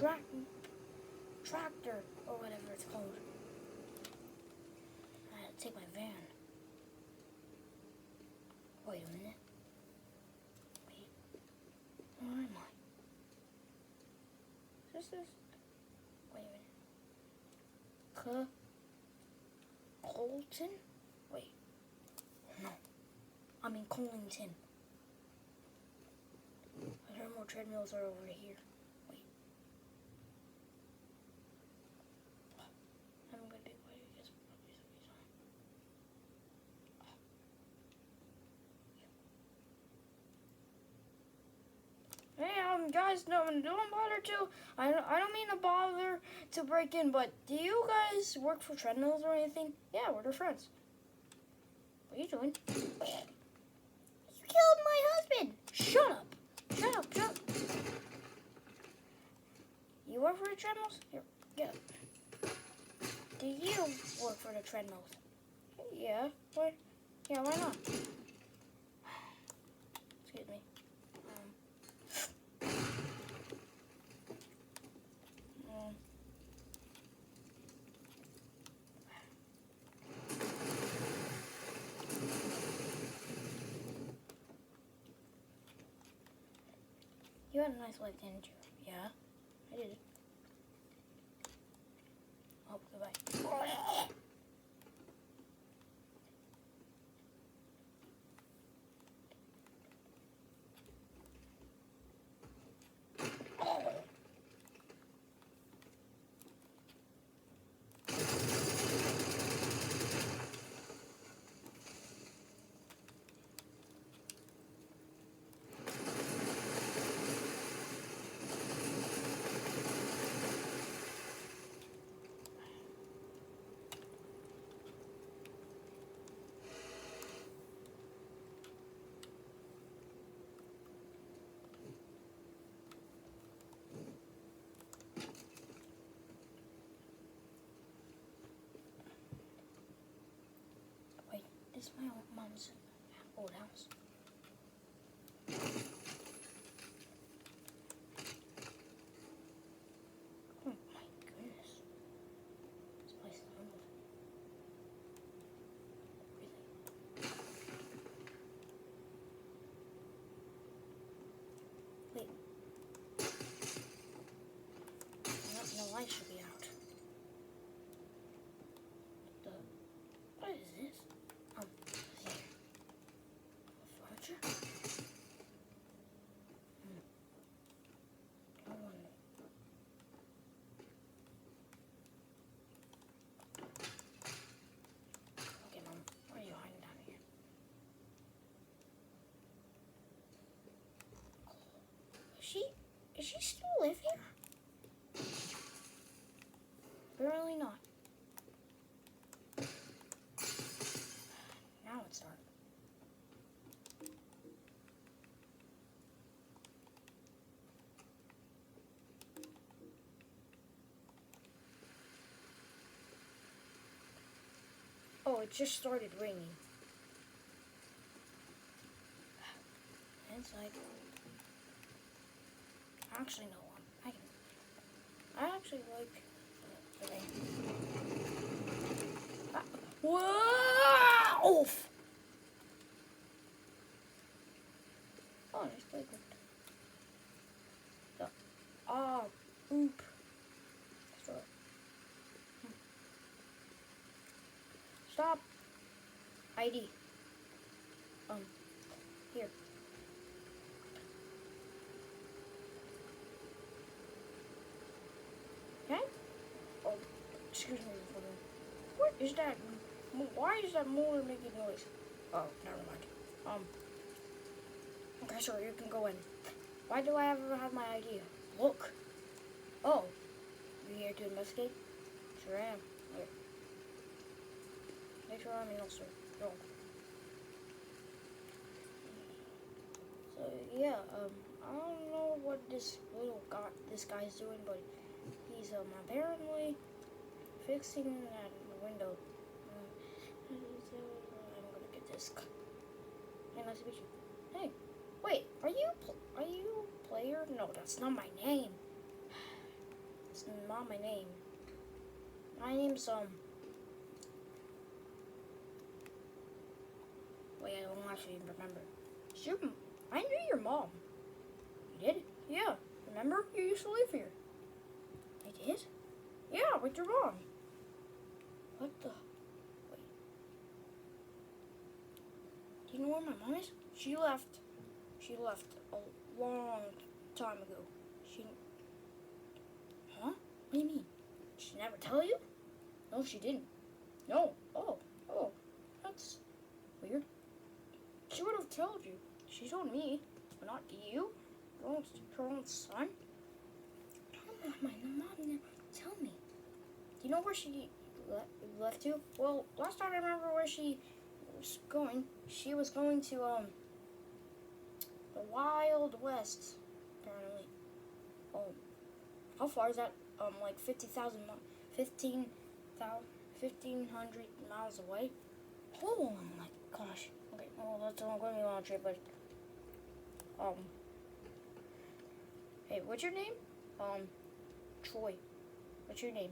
tractor or whatever it's called. I had to take my van. Wait a minute. Wait. Where am I? This is. Wait a minute. Colton? Wait. No. I mean Collington. I heard more treadmills are over here. Wait. I'm gonna be quiet because probably somebody's on. Hey, guys, no, don't bother to. I don't mean to bother to break in, but do you guys work for treadmills or anything? Yeah, we're their friends. What are you doing? You killed my husband. Shut up. Shut up. Shut up. You work for the treadmills? Here, get up. Do you work for the treadmills? Yeah. Why? Yeah, why not? Excuse me. You had a nice life, didn't you? Yeah, I did. Oh, goodbye. This is my mom's old house. Oh my goodness. This place is unbelievable. Really? Wait. No light should be out. What is this? Here. Furniture? No wonder. Okay, Mom. Why are you hiding down here? Is she still live here? Apparently not. Now it's dark. Oh, it just started raining. Inside. Actually, no. I actually like the rain. Whoa! Oof! Oh, nice playground. Oop. Stop. ID. Here. Okay? Oh, excuse me for a minute. What is that? Why is that motor making noise? Oh, never mind. Okay, sure, you can go in. Why do I ever have my ID? Look. Oh, you here to investigate? Sure am. Okay. Make sure I'm in also. Go. So yeah, I don't know what this guy's doing, but he's apparently fixing that window. I'm gonna get this. Hey, nice to meet you. Hey, wait, are you a player? No, that's not my name. That's not my name. My name's, wait, I don't actually remember. I knew your mom. You did? Yeah. Remember? You used to live here. I did? Yeah, with your mom. What the? Wait. Do you know where my mom is? She left a long time ago. Huh? What do you mean? Did she never tell you? No, she didn't. No. Oh, that's weird. She would have told you. She told me, but not you. Her own son. My mom didn't tell me. Do you know where she left to? Well, last time I remember where she was going. She was going to the Wild West, apparently. Oh, how far is that? Like 1,500 miles away. Oh my gosh. Okay, well that's not going to be a long trip, but hey, what's your name? Troy. What's your name?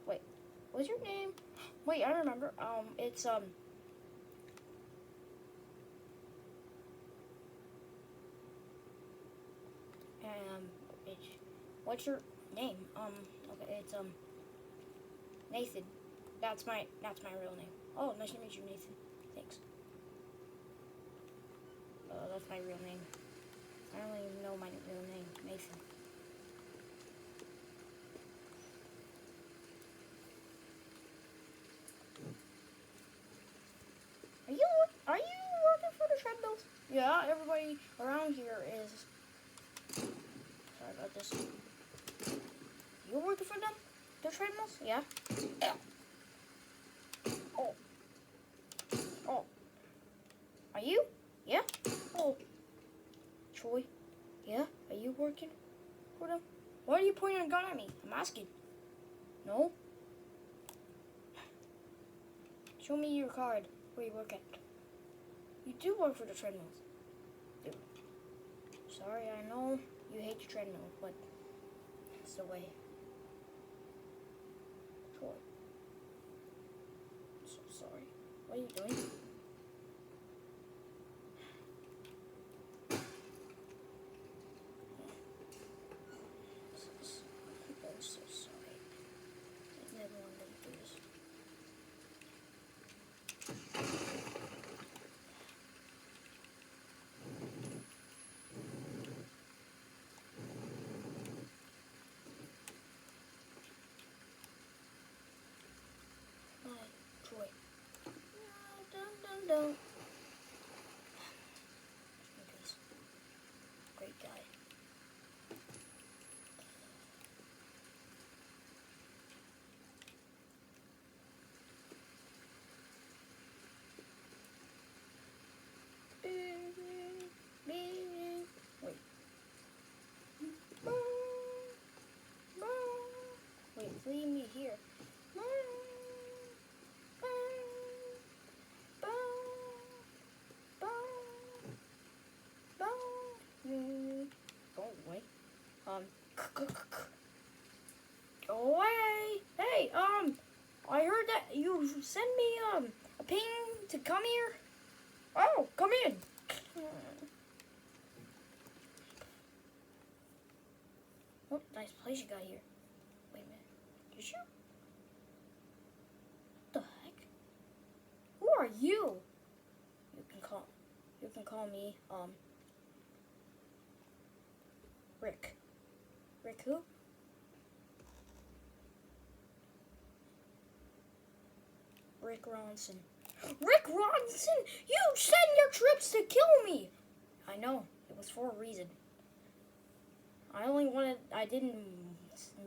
Wait, what's your name? Wait, I remember. It's what's your name? Okay, it's Nathan. That's my real name. Oh, nice to meet you, Nathan. Thanks. That's my real name. I don't even know my real name, Nathan. Are you working for the treadmills? Yeah, everybody around here is. Sorry about this. You working for them? The treadmills? Yeah. Oh. Are you? Yeah. Oh. Troy. Yeah. Are you working for them? Why are you pointing a gun at me? I'm asking. No. Show me your card. Where you work at? You do work for the treadmills. Dude. Sorry, I know you hate the treadmill, but it's the way. Troy. I'm so sorry. What are you doing? I'm so sorry. I never wanted to do this. Troy. No. Great guy. Wait. Wait, leave me here. Go away. Go away. Hey, I heard that you sent me, a ping to come here. Oh, come in. Oh, nice place you got here. Wait a minute. Did you? What the heck? Who are you? You can call me, Rick. Rick who? Rick Ronson. Rick Ronson! You send your trips to kill me! I know. It was for a reason. I didn't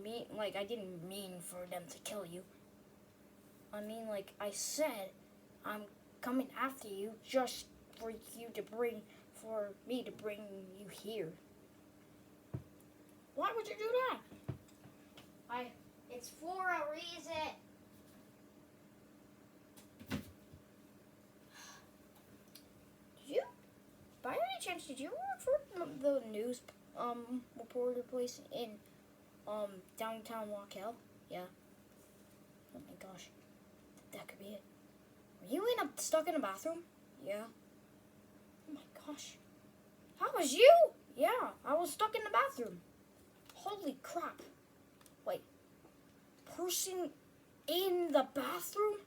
mean for them to kill you. I mean, like I said, I'm coming after you just for me to bring you here. Why would you do that? It's for a reason. By any chance, did you work for the news reporter place in Downtown Walk Hill. Yeah. Oh my gosh. That could be it. Were you stuck in a bathroom? Yeah. Oh my gosh. That was you? Yeah, I was stuck in the bathroom. Holy crap. Wait. Person in the bathroom?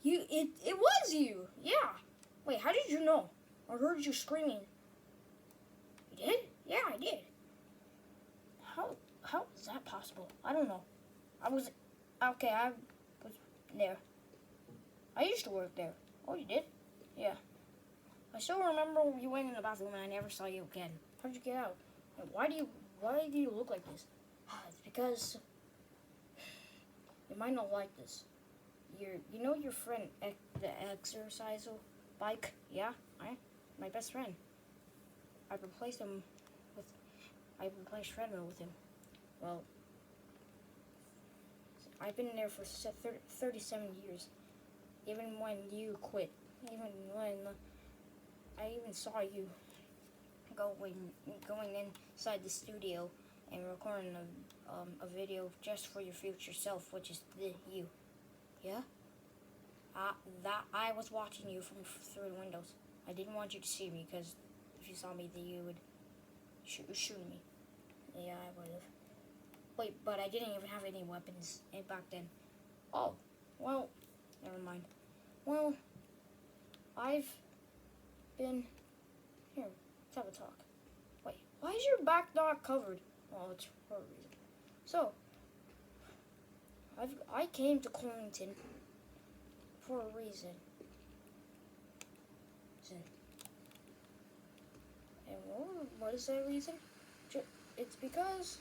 It was you. Yeah. Wait, how did you know? I heard you screaming. You did? Yeah, I did. How is that possible? I don't know. I was there. I used to work there. Oh, you did? Yeah. I still remember you went in the bathroom and I never saw you again. How'd you get out? And why do you look like this? It's because you might not like this. You know your friend, the exercise bike? Yeah, my best friend. I replaced treadmill with him. Well, I've been there for 37 years. Even when you quit. Even when I even saw you going inside the studio and recording a video just for your future self, which is you. Yeah? I was watching you from through the windows. I didn't want you to see me because if you saw me, then you would shoot me. Yeah, I would have. Wait, but I didn't even have any weapons back then. Oh, well, never mind. Well, I've been... Here, let's have a talk. Wait, why is your back not covered? Well, it's for a reason. So, I came to Clemington for a reason. And what is that reason? It's because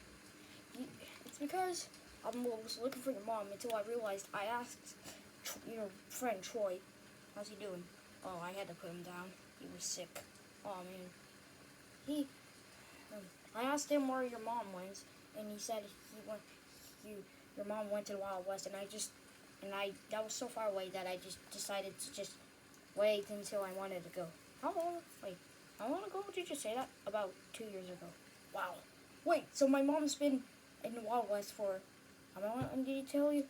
I was looking for your mom until I realized I asked your friend Troy, how's he doing? Oh, I had to put him down. He was sick. Oh man. I asked him where your mom went, and he said your mom went to the Wild West, and that was so far away that I just decided to just wait until I wanted to go. How long ago did you say that? About 2 years ago. Wow. Wait, so my mom's been in the Wild West for, how long did he tell you?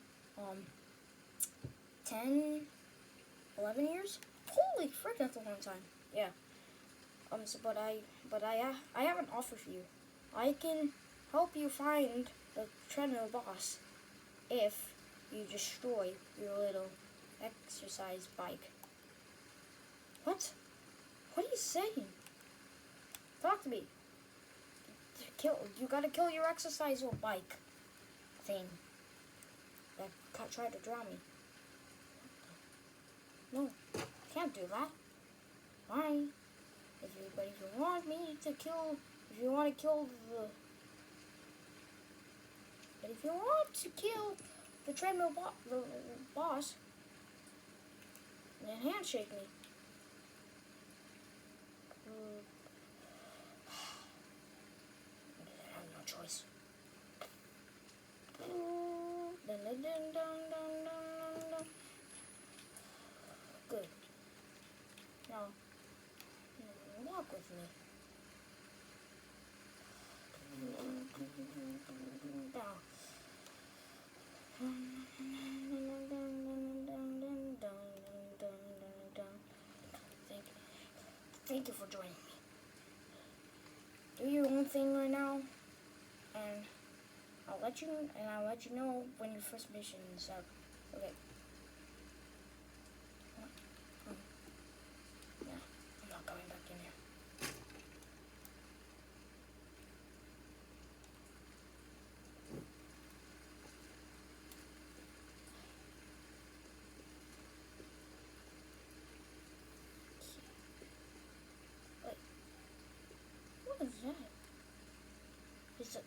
10, 11 years? Holy frick, that's a long time. Yeah. But I have an offer for you. I can help you find the treadmill boss if you destroy your little exercise bike. What? What are you saying? Talk to me. You gotta kill your exercise bike thing that tried to drown me. No, can't do that. Fine. If you want me to kill, if you want to kill the treadmill boss, then handshake me. I have no choice. Good. Now, walk with me. Now. Thank you for joining me. Do your own thing right now, and I'll let you know when your first mission is up. Okay. Yeah, I'm not going back in here. Wait. What is that? Is it?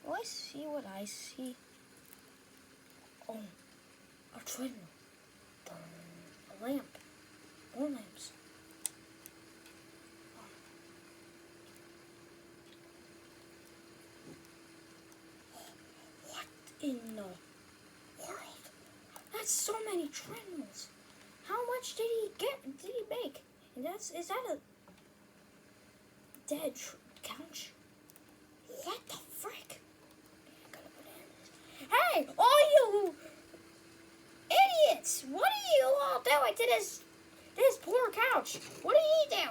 Oh, I see what I see. Oh, a treadmill. A lamp. More lamps. What in the world? That's so many treadmills. How much did he make? And is that a dead couch? What the frick? I gotta put in this. Hey, all you idiots! What are you all doing to this poor couch? What do you do?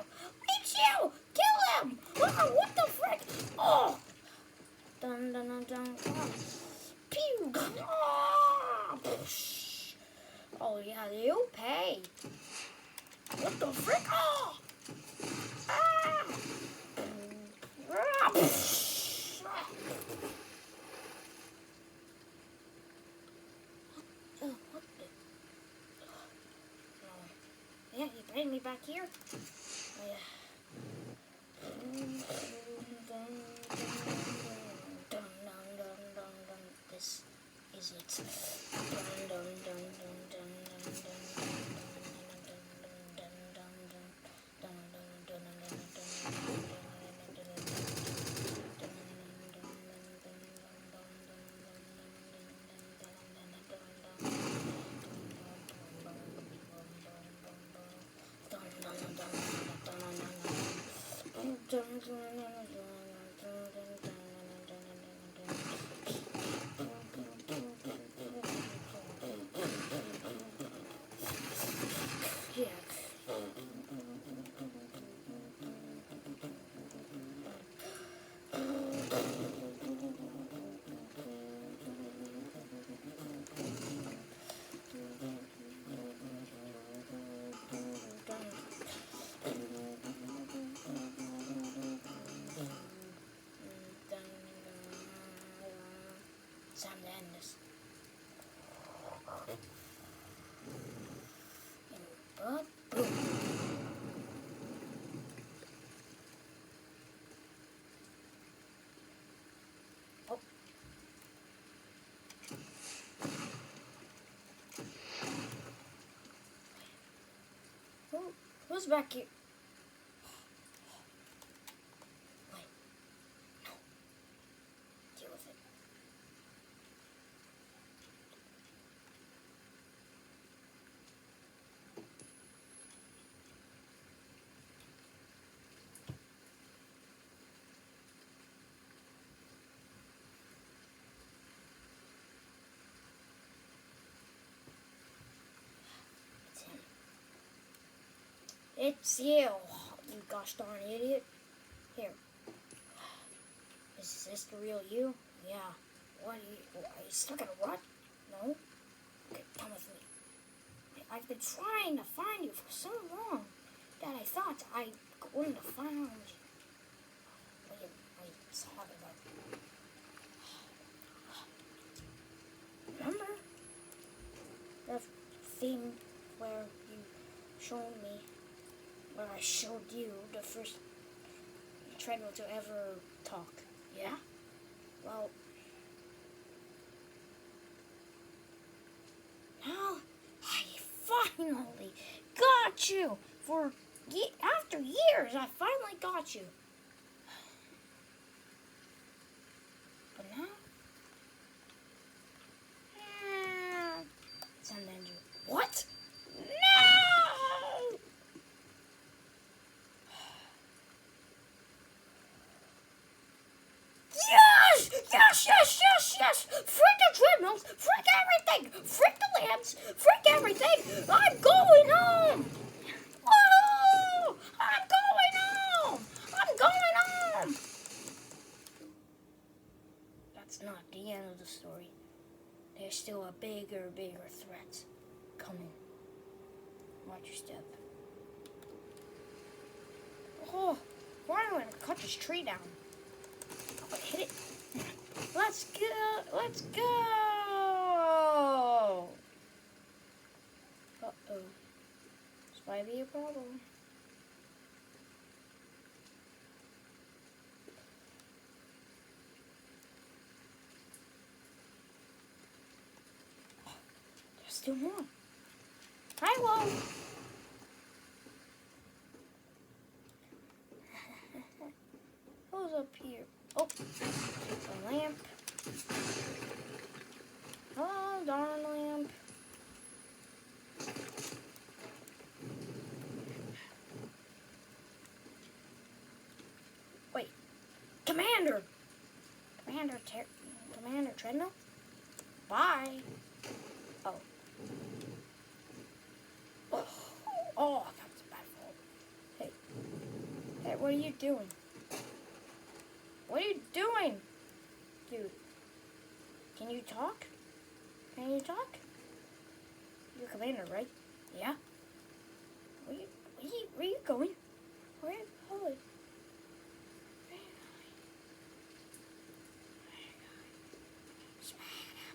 It's you! Kill him! Oh, what the frick? Oh! Dun dun dun dun. Oh. Pew! Oh. Oh yeah, you pay. What the frick? Oh! Ah! Ah. Oh, what the? Yeah, you bring me back here? Oh, yeah. This is it. It's time to end this. But boom. Oh. Who's back here? Wait. No. Deal with it. It's you, you gosh darn idiot. Here. Is this the real you? Yeah. What are you stuck in a rut? No? Okay, come with me. I've been trying to find you for so long that I thought I wouldn't have found you. What are you talking about? Remember that thing where you showed me, where I showed you the first treadmill to ever talk? Yeah? Well, now I finally got you. After years, I finally got you. But now, it's an engine. What? No! Yes! Yes, yes, yes, yes! Frick the treadmills! Frick everything! Frick the lamps! Frick everything! I'm going home! Whoa! I'm going home! I'm going home! That's not the end of the story. There's still a bigger threat coming. Watch your step. Oh, why do I cut this tree down? Oh, hit it. Let's go! Let's go! Uh-oh. This might be a problem. There's still more. Hello! Who's up here? Oh, a lamp. Oh, darn lamp. Wait, Commander! Commander Treadmill? Bye. Oh. Oh, that was a bad fall. Hey, what are you doing? What are you doing? Dude. Can you talk? Can you talk? You're Commander, right? Yeah? Where are you going?